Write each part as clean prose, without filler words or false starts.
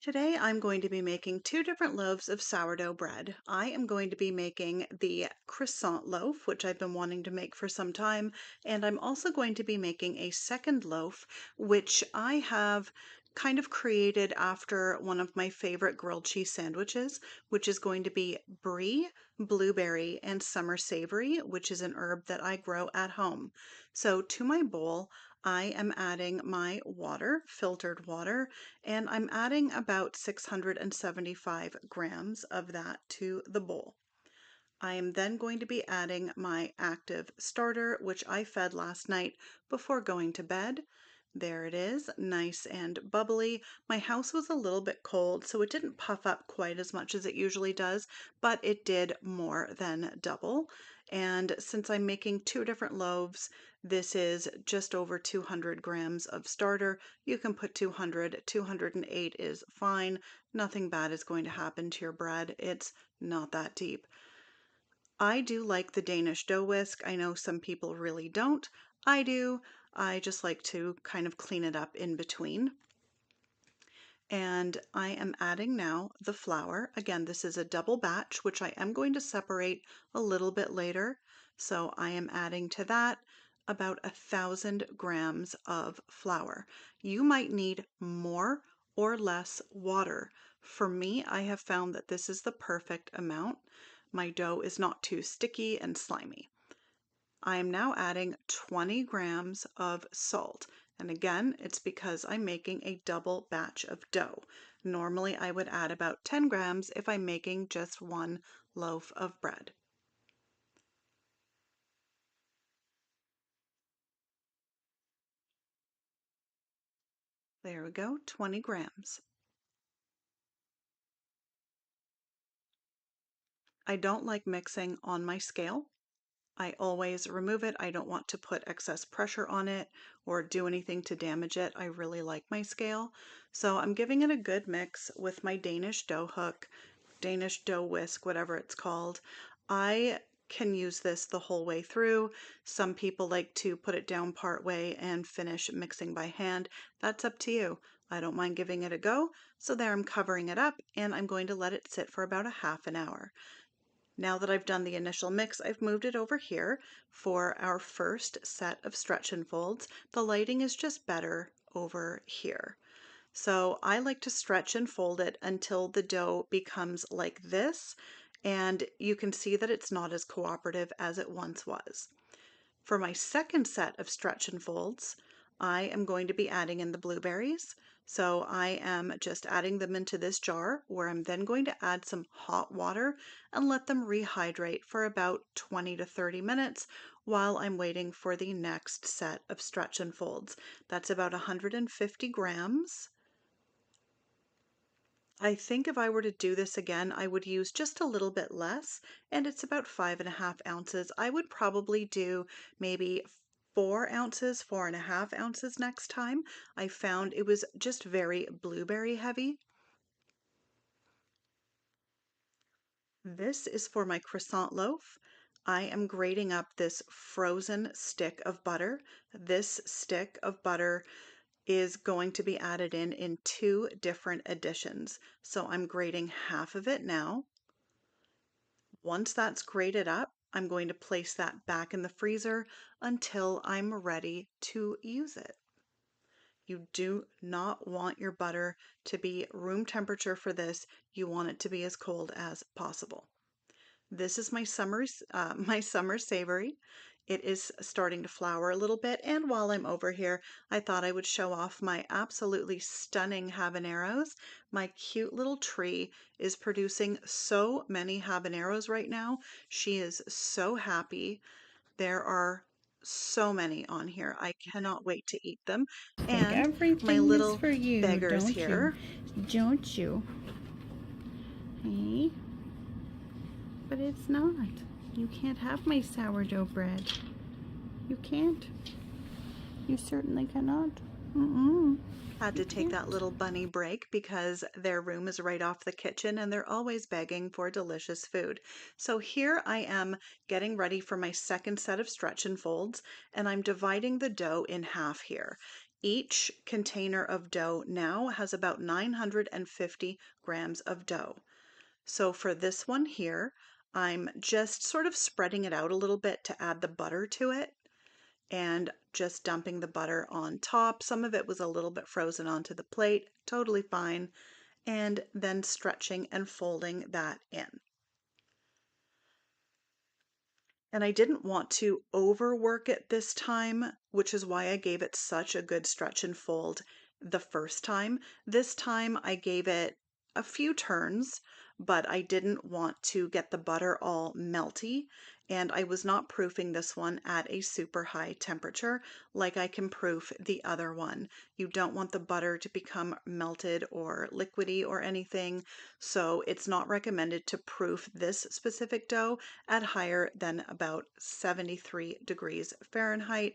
Today I'm going to be making two different loaves of sourdough bread. I am going to be making the croissant loaf, which I've been wanting to make for some time, and I'm also going to be making a second loaf, which I have kind of created after one of my favorite grilled cheese sandwiches, which is going to be brie, blueberry, and summer savory, which is an herb that I grow at home. So to my bowl, I am adding my water, filtered water, and I'm adding about 675 grams of that to the bowl. I am then going to be adding my active starter, which I fed last night before going to bed. There it is, nice and bubbly. My house was a little bit cold, so it didn't puff up quite as much as it usually does, but it did more than double. And since I'm making two different loaves, this is just over 200 grams of starter. You can put 200, 208 is fine. Nothing bad is going to happen to your bread. It's not that deep. I do like the Danish dough whisk. I know some people really don't. I do. I just like to kind of clean it up in between. And I am adding now the flour. Again, this is a double batch, which I am going to separate a little bit later. So I am adding to that about 1,000 grams of flour. You might need more or less water. For me, I have found that this is the perfect amount. My dough is not too sticky and slimy. I am now adding 20 grams of salt. And again, it's because I'm making a double batch of dough. Normally, I would add about 10 grams if I'm making just one loaf of bread. There we go, 20 grams. I don't like mixing on my scale. I always remove it. I don't want to put excess pressure on it or do anything to damage it. I really like my scale. So I'm giving it a good mix with my Danish dough hook, Danish dough whisk, whatever it's called. I can use this the whole way through. Some people like to put it down part way and finish mixing by hand. That's up to you. I don't mind giving it a go. So there I'm covering it up and I'm going to let it sit for about a half an hour. Now that I've done the initial mix, I've moved it over here for our first set of stretch and folds. The lighting is just better over here. So I like to stretch and fold it until the dough becomes like this, and you can see that it's not as cooperative as it once was. For my second set of stretch and folds, I am going to be adding in the blueberries. So I am just adding them into this jar where I'm then going to add some hot water and let them rehydrate for about 20 to 30 minutes while I'm waiting for the next set of stretch and folds. That's about 150 grams. I think if I were to do this again, I would use just a little bit less, and it's about 5.5 ounces. I would probably do maybe 4 ounces, 4.5 ounces next time. I found it was just very blueberry heavy. This is for my croissant loaf. I am grating up this frozen stick of butter. This stick of butter is going to be added in two different additions. So I'm grating half of it now. Once that's grated up, I'm going to place that back in the freezer until I'm ready to use it. You do not want your butter to be room temperature for this. You want it to be as cold as possible. This is my my summer savory. It is starting to flower a little bit, and while I'm over here, I thought I would show off my absolutely stunning habaneros. My cute little tree is producing so many habaneros right now. She is so happy. There are so many on here. I cannot wait to eat them. Think And my everything is little for you, beggars don't you? here. Don't you? Hey? But it's not. You can't have my sourdough bread. You can't. You certainly cannot. Mm-mm. Had You to take that can't. little bunny break because their room is right off the kitchen and they're always begging for delicious food. So here I am getting ready for my second set of stretch and folds, and I'm dividing the dough in half here. Each container of dough now has about 950 grams of dough. So for this one here, I'm just sort of spreading it out a little bit to add the butter to it and just dumping the butter on top. Some of it was a little bit frozen onto the plate, totally fine, and then stretching and folding that in. And I didn't want to overwork it this time, which is why I gave it such a good stretch and fold the first time. This time I gave it a few turns, but I didn't want to get the butter all melty, and I was not proofing this one at a super high temperature like I can proof the other one. You don't want the butter to become melted or liquidy or anything, so it's not recommended to proof this specific dough at higher than about 73 degrees Fahrenheit.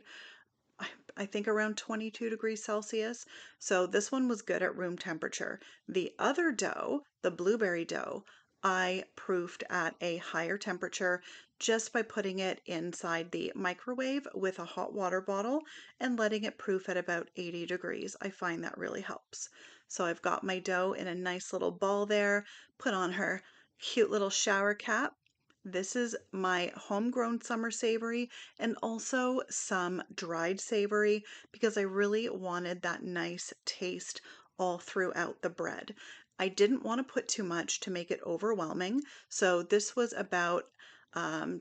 I think around 22 degrees Celsius. So this one was good at room temperature. The other dough, the blueberry dough, I proofed at a higher temperature just by putting it inside the microwave with a hot water bottle and letting it proof at about 80 degrees. I find that really helps. So I've got my dough in a nice little ball there, put on her cute little shower cap. This is my homegrown summer savory and also some dried savory because I really wanted that nice taste all throughout the bread. I didn't want to put too much to make it overwhelming, so this was about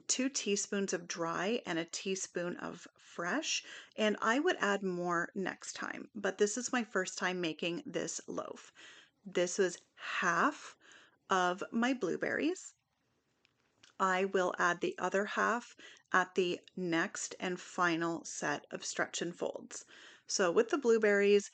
2 teaspoons of dry and a teaspoon of fresh, and I would add more next time, but this is my first time making this loaf. This was half of my blueberries. I will add the other half at the next and final set of stretch and folds. So with the blueberries,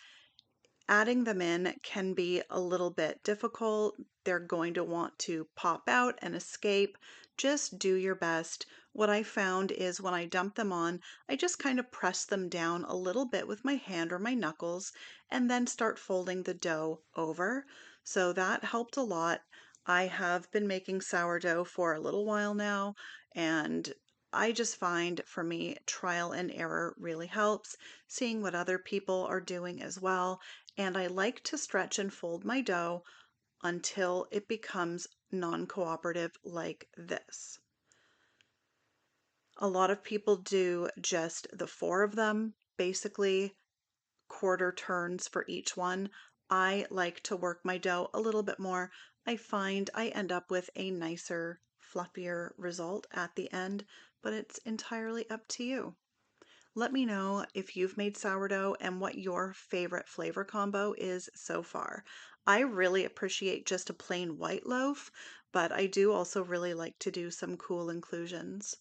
adding them in can be a little bit difficult. They're going to want to pop out and escape. Just do your best. What I found is when I dump them on, I just kind of press them down a little bit with my hand or my knuckles and then start folding the dough over. So that helped a lot. I have been making sourdough for a little while now, and I just find for me trial and error really helps, seeing what other people are doing as well, and I like to stretch and fold my dough until it becomes non-cooperative like this. A lot of people do just the 4 of them, basically quarter turns for each one. I like to work my dough a little bit more. I find I end up with a nicer, fluffier result at the end, but it's entirely up to you. Let me know if you've made sourdough and what your favorite flavor combo is so far. I really appreciate just a plain white loaf, but I do also really like to do some cool inclusions.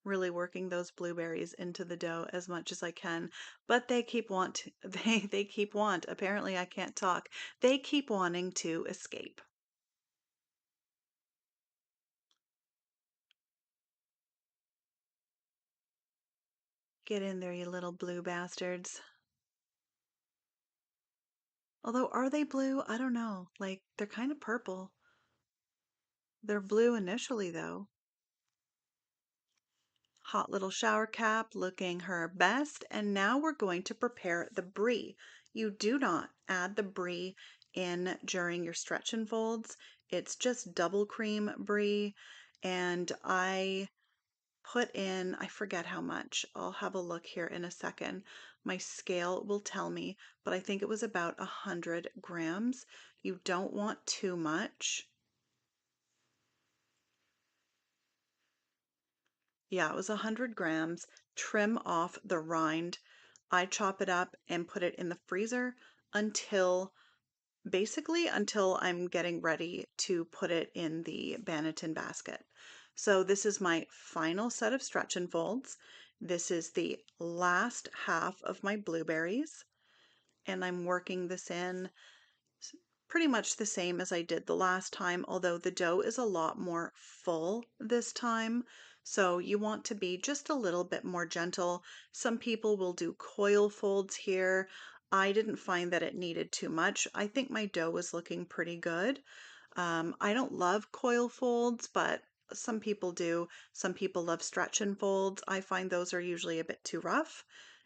Really working those blueberries into the dough as much as I can, but they keep they keep apparently I can't talk. They keep wanting to escape. Get in there, you little blue bastards. Although, are they blue? I don't know. Like, they're kind of purple. They're blue initially, though. Hot little shower cap looking her best. And now we're going to prepare the brie. You do not add the brie in during your stretch and folds. It's just double cream brie. And I put in, I forget how much. I'll have a look here in a second. My scale will tell me, but I think it was about 100 grams. You don't want too much. Yeah, it was 100 grams. Trim off the rind. I chop it up and put it in the freezer until basically until I'm getting ready to put it in the Banneton basket. So this is my final set of stretch and folds. This is the last half of my blueberries, and I'm working this in pretty much the same as I did the last time, although the dough is a lot more full this time. So you want to be just a little bit more gentle. Some people will do coil folds here. I didn't find that it needed too much. I think my dough was looking pretty good. I don't love coil folds, but some people do. Some people love stretch and folds. I find those are usually a bit too rough.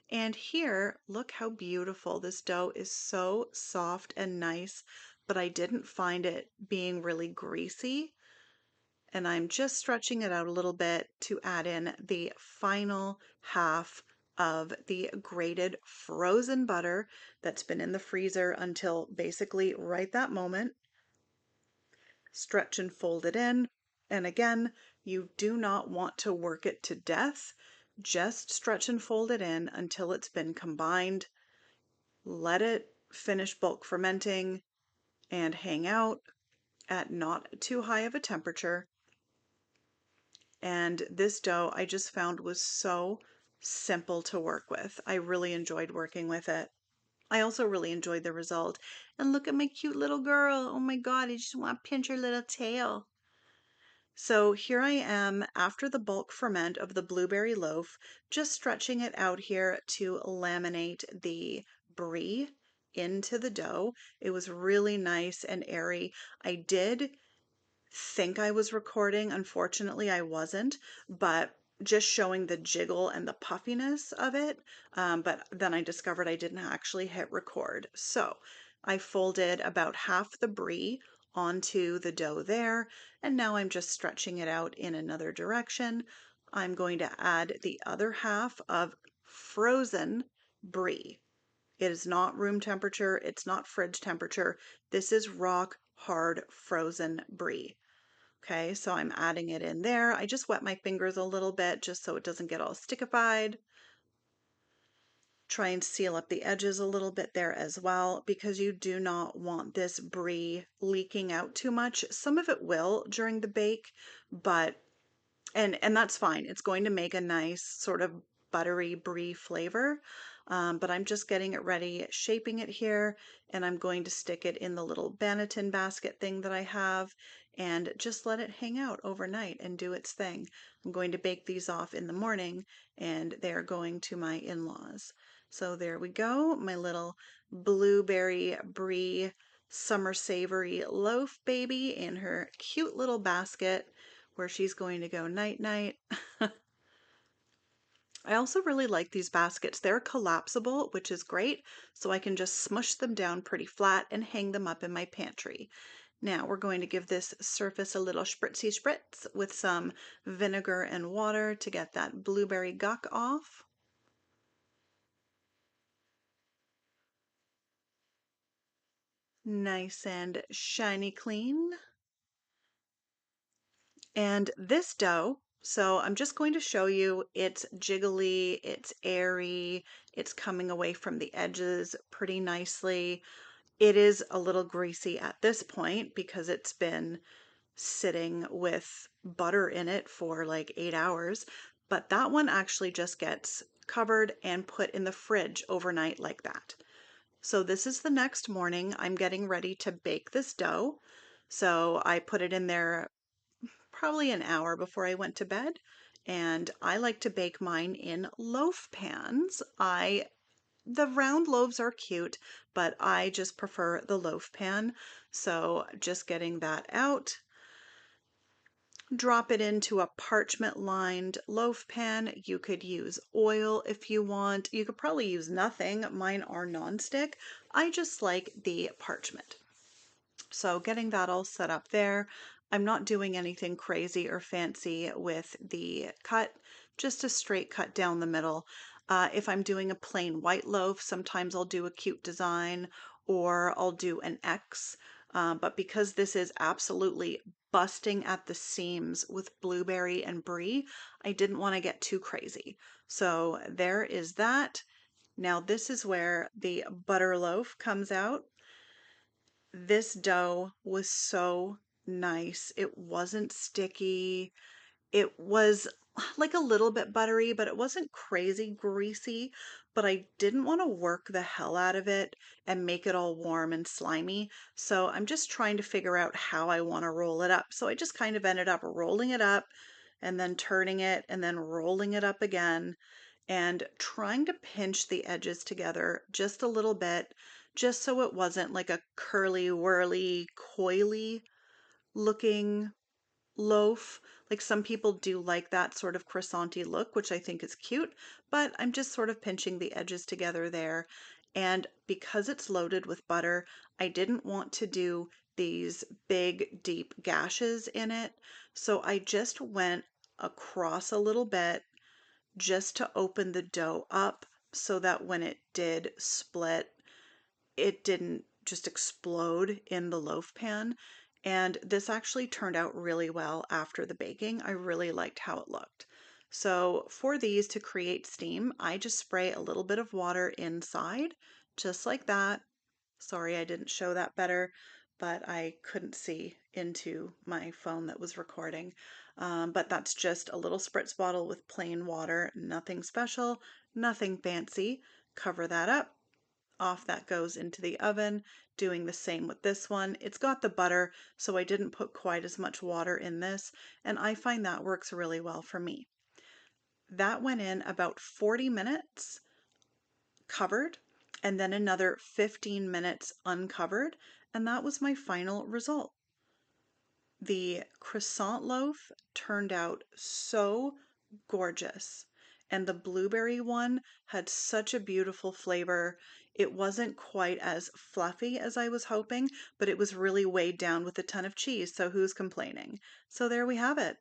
And here, look how beautiful. This dough is so soft and nice, but I didn't find it being really greasy. And I'm just stretching it out a little bit to add in the final half of the grated frozen butter that's been in the freezer until basically right that moment. Stretch and fold it in. And again, you do not want to work it to death. Just stretch and fold it in until it's been combined. Let it finish bulk fermenting and hang out at not too high of a temperature. And this dough I just found was so simple to work with. I really enjoyed working with it. I also really enjoyed the result. And look at my cute little girl. Oh my God, I just want to pinch her little tail. So here I am after the bulk ferment of the blueberry loaf, just stretching it out here to laminate the brie into the dough. It was really nice and airy. I did think I was recording. Unfortunately, I wasn't, but just showing the jiggle and the puffiness of it. But then I discovered I didn't actually hit record. So I folded about half the brie onto the dough there, and now I'm just stretching it out in another direction. I'm going to add the other half of frozen brie. It is not room temperature, it's not fridge temperature. This is rock hard frozen brie. Okay, so I'm adding it in there. I just wet my fingers a little bit just so it doesn't get all stickified. Try and seal up the edges a little bit there as well because you do not want this brie leaking out too much. Some of it will during the bake, but and that's fine. It's going to make a nice sort of buttery brie flavor. But I'm just getting it ready, shaping it here, and I'm going to stick it in the little Banneton basket thing that I have and just let it hang out overnight and do its thing. I'm going to bake these off in the morning and they're going to my in-laws. So there we go, my little blueberry brie summer savory loaf baby in her cute little basket where she's going to go night night. I also really like these baskets. They're collapsible, which is great, so I can just smush them down pretty flat and hang them up in my pantry. Now we're going to give this surface a little spritzy spritz with some vinegar and water to get that blueberry guck off. Nice and shiny clean. And this dough, so I'm just going to show you it's jiggly, it's airy, it's coming away from the edges pretty nicely. It is a little greasy at this point because it's been sitting with butter in it for like 8 hours, but that one actually just gets covered and put in the fridge overnight like that. So this is the next morning. I'm getting ready to bake this dough. So I put it in there probably an hour before I went to bed. And I like to bake mine in loaf pans. The round loaves are cute, but I just prefer the loaf pan. So just getting that out, drop it into a parchment lined loaf pan. You could use oil if you want. You could probably use nothing. Mine are nonstick. I just like the parchment. So getting that all set up there. I'm not doing anything crazy or fancy with the cut, just a straight cut down the middle. If I'm doing a plain white loaf, sometimes I'll do a cute design or I'll do an X. But because this is absolutely busting at the seams with blueberry and brie, I didn't want to get too crazy. So there is that. Now this is where the butter loaf comes out. This dough was so nice. It wasn't sticky. It was like a little bit buttery, but it wasn't crazy greasy. But I didn't want to work the hell out of it and make it all warm and slimy. So I'm just trying to figure out how I want to roll it up. So I just kind of ended up rolling it up and then turning it and then rolling it up again and trying to pinch the edges together just a little bit, just so it wasn't like a curly, whirly, coily. looking loaf. Like some people do like that sort of croissanty look, which I think is cute, but I'm just sort of pinching the edges together there. And because it's loaded with butter, I didn't want to do these big, deep gashes in it. So I just went across a little bit just to open the dough up so that when it did split, it didn't just explode in the loaf pan. And this actually turned out really well after the baking. I really liked how it looked. So for these to create steam, I just spray a little bit of water inside, just like that. Sorry, I didn't show that better, but I couldn't see into my phone that was recording. But that's just a little spritz bottle with plain water, nothing special, nothing fancy. Cover that up. Off that goes into the oven, doing the same with this one. It's got the butter, so I didn't put quite as much water in this, and I find that works really well for me. That went in about 40 minutes covered, and then another 15 minutes uncovered, and that was my final result. The croissant loaf turned out so gorgeous. And the blueberry one had such a beautiful flavor. It wasn't quite as fluffy as I was hoping, but it was really weighed down with a ton of cheese, so who's complaining? So there we have it.